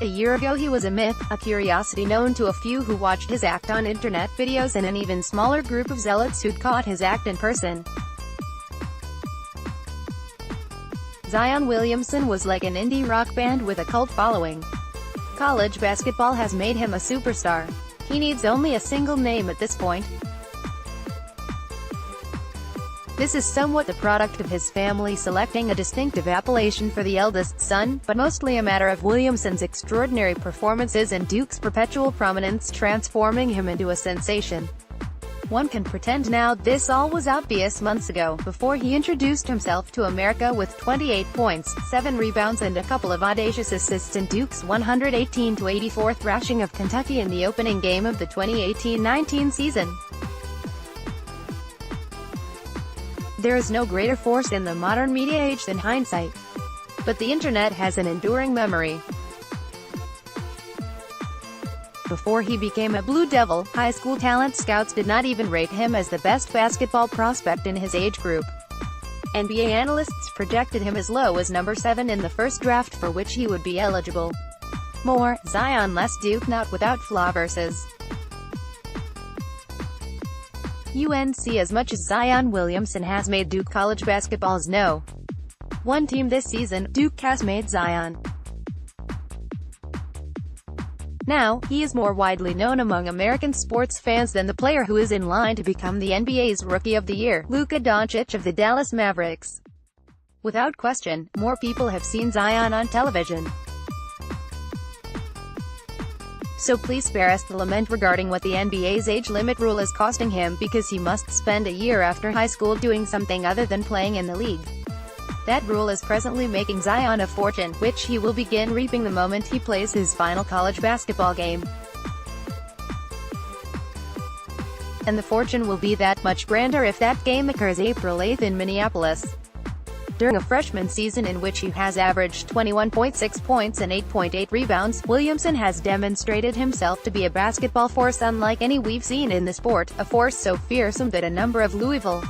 A year ago he was a myth, a curiosity known to a few who watched his act on internet videos and an even smaller group of zealots who'd caught his act in person. Zion Williamson was like an indie rock band with a cult following. College basketball has made him a superstar. He needs only a single name at this point. This is somewhat the product of his family selecting a distinctive appellation for the eldest son, but mostly a matter of Williamson's extraordinary performances and Duke's perpetual prominence transforming him into a sensation. One can pretend now this all was obvious months ago, before he introduced himself to America with 28 points, 7 rebounds and a couple of audacious assists in Duke's 118-84 thrashing of Kentucky in the opening game of the 2018-19 season. There is no greater force in the modern media age than hindsight. But the internet has an enduring memory. Before he became a Blue Devil, high school talent scouts did not even rate him as the best basketball prospect in his age group. NBA analysts projected him as low as number 7 in the first draft for which he would be eligible. More, Zion less Duke not without flaw versus UNC. As much as Zion Williamson has made Duke college basketball's no. one team this season, Duke has made Zion. Now, he is more widely known among American sports fans than the player who is in line to become the NBA's Rookie of the Year, Luka Doncic of the Dallas Mavericks. Without question, more people have seen Zion on television. So please spare us the lament regarding what the NBA's age limit rule is costing him, because he must spend a year after high school doing something other than playing in the league. That rule is presently making Zion a fortune, which he will begin reaping the moment he plays his final college basketball game. And the fortune will be that much grander if that game occurs April 8th in Minneapolis. During a freshman season in which he has averaged 21.6 points and 8.8 rebounds, Williamson has demonstrated himself to be a basketball force unlike any we've seen in the sport, a force so fearsome that a number of Louisville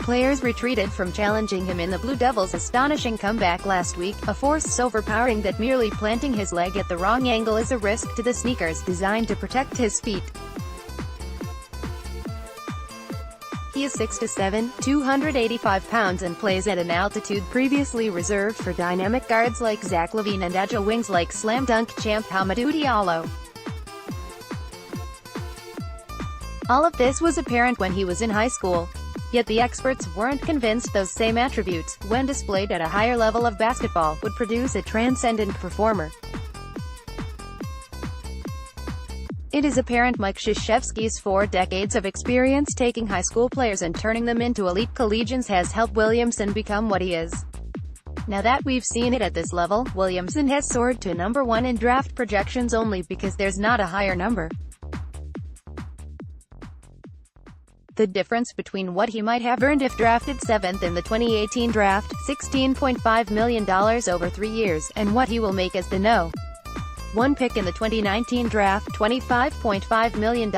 players retreated from challenging him in the Blue Devils' astonishing comeback last week, a force so overpowering that merely planting his leg at the wrong angle is a risk to the sneakers designed to protect his feet. He is 6'7", 285 pounds and plays at an altitude previously reserved for dynamic guards like Zach LaVine and agile wings like slam dunk champ Hamidou Diallo. All of this was apparent when he was in high school. Yet the experts weren't convinced those same attributes, when displayed at a higher level of basketball, would produce a transcendent performer. It is apparent Mike Krzyzewski's 4 decades of experience taking high school players and turning them into elite collegians has helped Williamson become what he is. Now that we've seen it at this level, Williamson has soared to number 1 in draft projections only because there's not a higher number. The difference between what he might have earned if drafted 7th in the 2018 draft, $16.5 million over 3 years, and what he will make as the No. 1 pick in the 2019 draft, $25.5 million,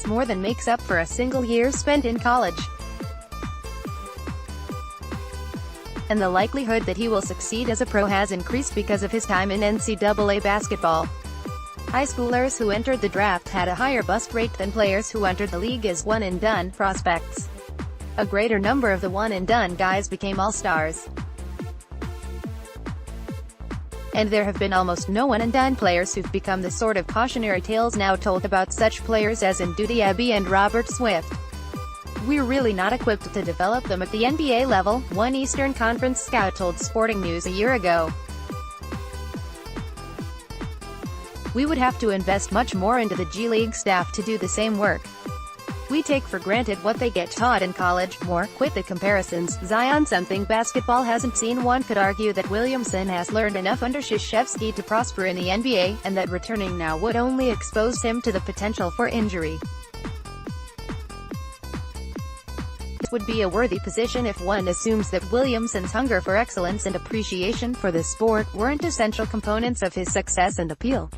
more than makes up for a single year spent in college. And the likelihood that he will succeed as a pro has increased because of his time in NCAA basketball. High schoolers who entered the draft had a higher bust rate than players who entered the league as one-and-done prospects. A greater number of the one-and-done guys became all-stars. And there have been almost no one-and-done players who've become the sort of cautionary tales now told about such players as Ndudi Diaby and Robert Swift. We're really not equipped to develop them at the NBA level, one Eastern Conference scout told Sporting News a year ago. We would have to invest much more into the G League staff to do the same work. We take for granted what they get taught in college. More, quit the comparisons. Zion something basketball hasn't seen. One could argue that Williamson has learned enough under Krzyzewski to prosper in the NBA, and that returning now would only expose him to the potential for injury. This would be a worthy position if one assumes that Williamson's hunger for excellence and appreciation for the sport weren't essential components of his success and appeal.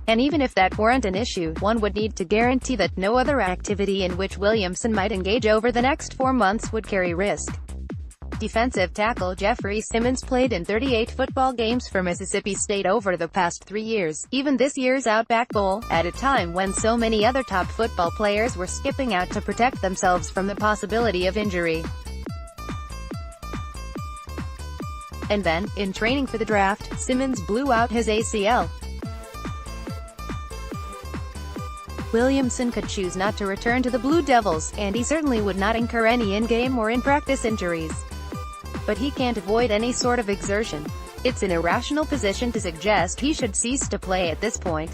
And even if that weren't an issue, one would need to guarantee that no other activity in which Williamson might engage over the next 4 months would carry risk. Defensive tackle Jeffrey Simmons played in 38 football games for Mississippi State over the past 3 years, even this year's Outback Bowl, at a time when so many other top football players were skipping out to protect themselves from the possibility of injury. And then, in training for the draft, Simmons blew out his ACL. Williamson could choose not to return to the Blue Devils, and he certainly would not incur any in-game or in-practice injuries. But he can't avoid any sort of exertion. It's an irrational position to suggest he should cease to play at this point.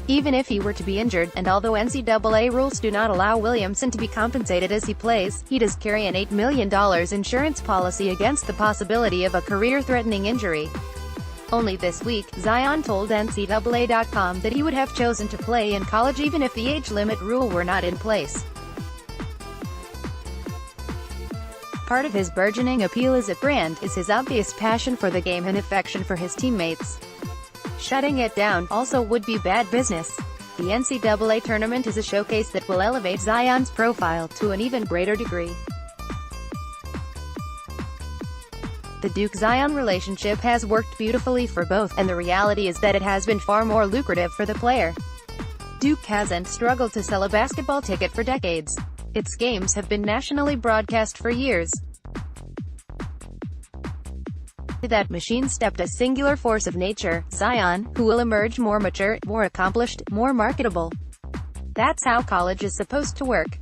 Even if he were to be injured, and although NCAA rules do not allow Williamson to be compensated as he plays, he does carry an $8 million insurance policy against the possibility of a career-threatening injury. Only this week, Zion told NCAA.com that he would have chosen to play in college even if the age limit rule were not in place. Part of his burgeoning appeal as a brand is his obvious passion for the game and affection for his teammates. Shutting it down also would be bad business. The NCAA tournament is a showcase that will elevate Zion's profile to an even greater degree. The Duke-Zion relationship has worked beautifully for both, and the reality is that it has been far more lucrative for the player. Duke hasn't struggled to sell a basketball ticket for decades. Its games have been nationally broadcast for years. That machine stepped a singular force of nature, Zion, who will emerge more mature, more accomplished, more marketable. That's how college is supposed to work.